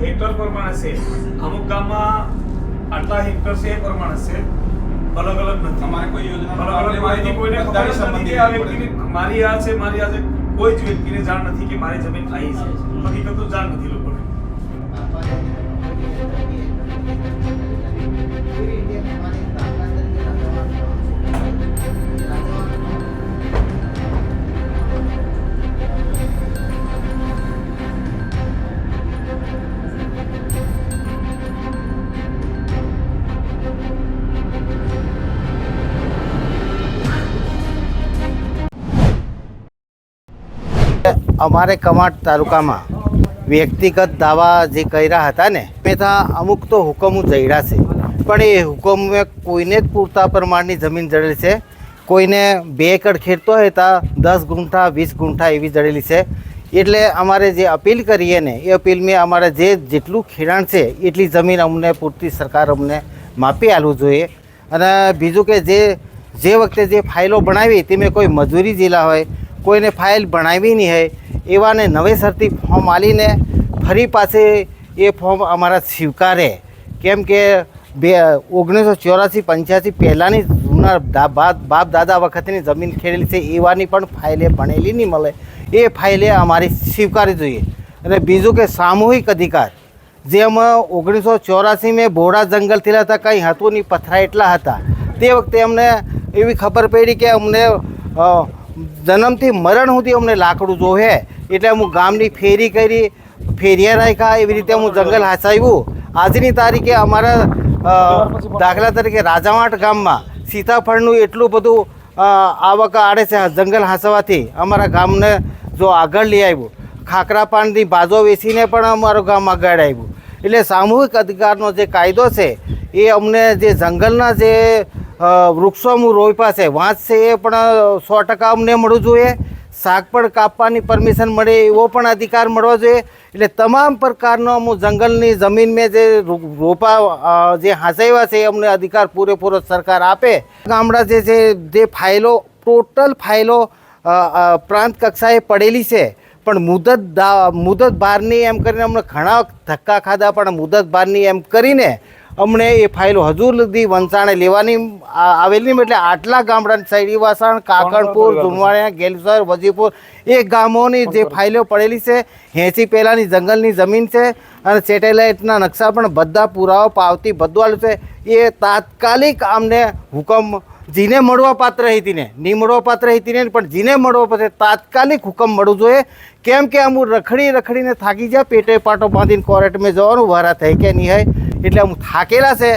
Hector प्रमाण से अमुक गाम में आटला हेक्टर से प्रमाण से अलग अलग नहीं हमारे कोई योजना अलग अलग माहिती कोई ने खबर संबंधी आ व्यक्ति ने मारी आज से कोई ज व्यक्ति ने जान नहीं कि मारी जमीन आई है हकीकत तो जान नहीं लोगों ने અમારે કમાડ તાલુકામાં વ્યક્તિગત દાવા જે કર્યા હતા ને એમાં અમુક તો હુકમો જડ્યા છે પણ એ હુકમે કોઈને જ પૂરતા પ્રમાણની જમીન જડેલી છે કોઈને 2 એકર ખેડતો હોય તો 10 ગુંઠા 20 ગુંઠા એવી જડેલી છે એટલે અમારે જે અપીલ કરીએ ને એ અપીલમાં અમારે જેટલું ખેડાણ છે એટલી જમીન અમને પૂરતી સરકાર અમને માપી આલવું જોઈએ અને બીજું કે જે વખતે જે ફાઇલો બનાવી તેમાં કોઈ મજૂરી જિલ્લા હોય કોઈને ફાઇલ બનાવી નહીં હોય એવાને નવેસરથી ફોર્મ આલીને ફરી પાસે એ ફોર્મ અમારા સ્વીકારે કેમ કે 1984-85 પહેલાંની જૂના બાપ દાદા વખતની જમીન ખેડેલી છે એવાની પણ ફાઇલે ભણેલી નહીં મળે એ ફાઇલે અમારી સ્વીકારવી જોઈએ અને બીજું કે સામૂહિક અધિકાર જેમાં 1984 બોડા જંગલ થયેલા હતા કંઈ હતું નહીં પથરા એટલા હતા તે વખતે અમને એવી ખબર પડી કે અમને જન્મથી મરણ સુધી અમને લાકડું જોવે એટલે હું ગામની ફેરી કરી ફેરિયા રાખ્યા એવી રીતે હું જંગલ હાંસાવ્યું આજની તારીખે અમારા દાખલા તરીકે રાજાવાટ ગામમાં સીતાફળનું એટલું બધું આવક આડે છે જંગલ હાંસવાથી અમારા ગામને જો આગળ લઈ આવ્યું, ખાખરા પાનની બાજો વેચીને પણ અમારું ગામ આગળ આવ્યું. એટલે સામૂહિક અધિકારનો જે કાયદો છે એ અમને જે જંગલના જે વૃક્ષો રોપ્યા છે વાંસ છે એ પણ 100% અમને મળવું જોઈએ. શાક પણ કાપવાની પરમિશન મળે એવો પણ અધિકાર મળવો જોઈએ. એટલે તમામ પ્રકારનો અમુક જંગલની જમીન મેં જે રોપા જે હાંસાવ્યા છે એ અમને અધિકાર પૂરેપૂરો સરકાર આપે. ગામડા જે છે જે ફાઇલો ટોટલ ફાઇલો પ્રાંત કક્ષાએ પડેલી છે, પણ મુદત બહારની એમ કરીને અમને ઘણા ધક્કા ખાધા, પણ મુદત બહારની એમ કરીને અમને એ ફાઇલો હજુ સુધી વંચાણે લેવાની આવેલી. એટલે આટલા ગામડાની સૈડીવાસણ, કાકણપુર, ઝુણવાડિયા, ગેલસર, વજીપુર એ ગામોની જે ફાઇલો પડેલી છે 80 પહેલાંની જંગલની જમીન છે અને સેટેલાઇટના નકશા પણ બધા પુરાવા પાવતી બધું આવેલું છે. એ તાત્કાલિક અમને હુકમ જીને મળવા પાત્ર હતી ને નહીં મળવા પાત્ર હતી ને પણ જીને મળવા પાત્ર તાત્કાલિક હુકમ મળવું જોઈએ. કેમ કે અમુક રખડીને થાકી જાય, પેટે પાટો બાંધીને કોર્ટમાં જવાનું વારા થઈ કે નહીં હોય એટલે અમુક થાકેલા છે.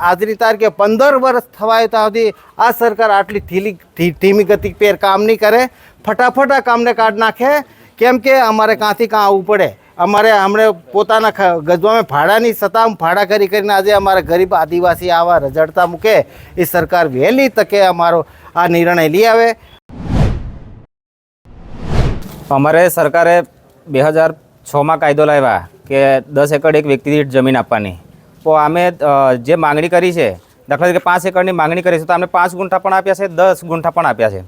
આજની તારીખે 15 વર્ષ થવાય તો સુધી આ સરકાર આટલી ધીમી ગતિ પર કામ નહીં કરે, ફટાફટ આ કામને કાઢ નાખે. કેમ કે અમારે કાંથી કાં આવવું પડે. અમારે હમણાં પોતાના ગજવામાં ભાડાની સત્તા ભાડા કરીને આજે અમારા ગરીબ આદિવાસી આવા રજડતા મૂકે. એ સરકાર વહેલી તકે અમારો આ નિર્ણય લઈ આવે. અમારે સરકારે 2006માં કાયદો લાવ્યા કે 10 એકર એક વ્યક્તિ દીઠ જમીન આપવાની. તો અમે જે માંગણી કરી છે, દાખલા તરીકે 5 એકરની માંગણી કરી છે તો અમને 5 ગુંઠા પણ આપ્યા છે, 10 ગુંઠા પણ આપ્યા છે.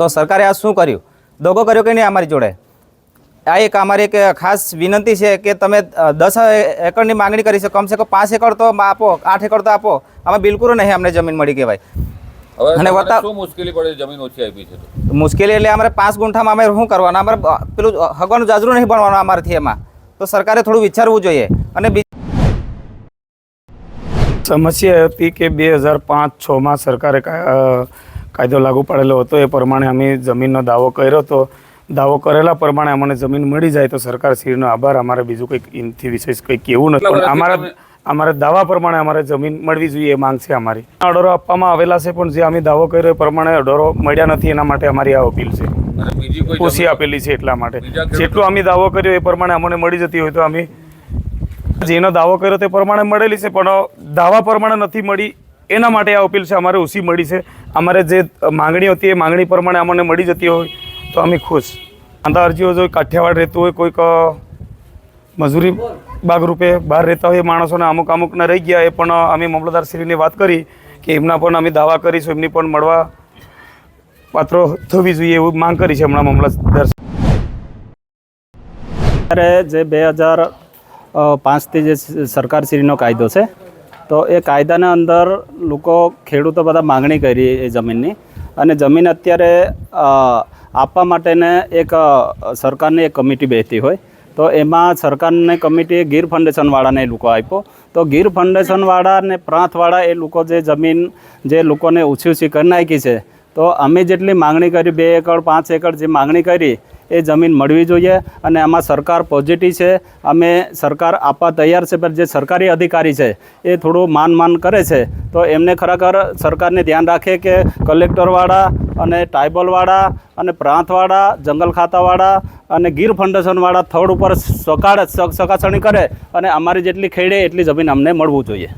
તો સરકારે આ શું કર્યું? દગો કર્યો કે નહીં અમારી જોડે? આ એક અમારી એક ખાસ વિનંતી છે કે તમે 10 એકરની માંગણી કરી છે, કમસે કમ 5 એકર તો આપો, 8 એકર તો આપો. આમાં બિલકુલ નહીં અમને જમીન મળી કહેવાય. અને શું મુશ્કેલી પડે? જમીન ઓછી આપી છે તો મુશ્કેલી એટલે અમારે 5 ગુંઠામાં અમે શું કરવાનું? અમારે પેલું હગવાનું જાજરું નહીં બનવાનું અમારાથી. એમાં તો સરકારે થોડું વિચારવું જોઈએ. અને સમસ્યા હતી કે 2005-6માં સરકારે કાયદો લાગુ પાડેલો હતો. એ પ્રમાણે અમે જમીનનો દાવો કર્યો હતો. દાવો કરેલા પ્રમાણે અમને જમીન મળી જાય તો સરકારશ્રીનો આભાર. અમારે બીજું કંઈક એનાથી વિશેષ કંઈ કહેવું નથી. પણ અમારે દાવા પ્રમાણે અમારે જમીન મળવી જોઈએ એ માંગ છે અમારી. ઓર્ડરો આપવામાં આવેલા છે પણ જે અમે દાવો કર્યો એ પ્રમાણે ઓર્ડરો મળ્યા નથી. એના માટે અમારી આ અપીલ છે. ઓછી આપેલી છે એટલા માટે. જેટલો અમે દાવો કર્યો એ પ્રમાણે અમને મળી જતી હોય તો અમે જેનો દાવો કર્યો તે પ્રમાણે મળેલી છે, પણ દાવા પ્રમાણે નથી મળી. એના માટે આ અપીલ છે. અમારે ઓછી મળી છે. અમારે જે માંગણી હતી એ માંગણી પ્રમાણે અમને મળી જતી હોય તો અમે ખુશ. આંધા અરજીઓ જો કાઠિયાવાડ રહેતું હોય, કોઈક મજૂરી ભાગરૂપે બહાર રહેતા હોય માણસોને અમુકને રહી ગયા, એ પણ અમે મામલતદારશ્રીની વાત કરી કે એમના પણ અમે દાવા કરીશું, એમની પણ મળવા પાત્રો થવી જોઈએ એવું માંગ કરી છે હમણાં મામલતદાર. અત્યારે જે 2005થી જે સરકારશ્રીનો કાયદો છે તો એ કાયદાના અંદર લોકો ખેડૂતો બધા માંગણી કરી એ જમીનની. અને જમીન અત્યારે આપવા માટેને એક સરકારની એક કમિટી બેસતી હોય તો એમાં સરકારની કમિટીએ ગીર ફાઉન્ડેશનવાળાને એ લોકો આપ્યો. તો ગીર ફાઉન્ડેશનવાળા અને પ્રાંતવાળા એ લોકો જે જમીન જે લોકોને ઓછી કરી નાખી છે તો અમે જેટલી માંગણી કરી 2 એકર 5 એકર જે માંગણી કરી એ જમીન મળવી જોઈએ. અને આમાં સરકાર પોઝિટિવ છે. અમે સરકાર આપવા તૈયાર છે, પણ જે સરકારી અધિકારી છે એ થોડું માન કરે છે. તો એમને ખરેખર સરકારને ધ્યાન રાખે કે કલેક્ટરવાળા અને ટ્રાઇબલવાળા અને પ્રાંતવાળા, જંગલ ખાતાવાળા અને ગીર ફાઉન્ડેશનવાળા થર્ડ ઉપર ચકાસણી કરે અને અમારી જેટલી ખેડે એટલી જમીન અમને મળવું જોઈએ.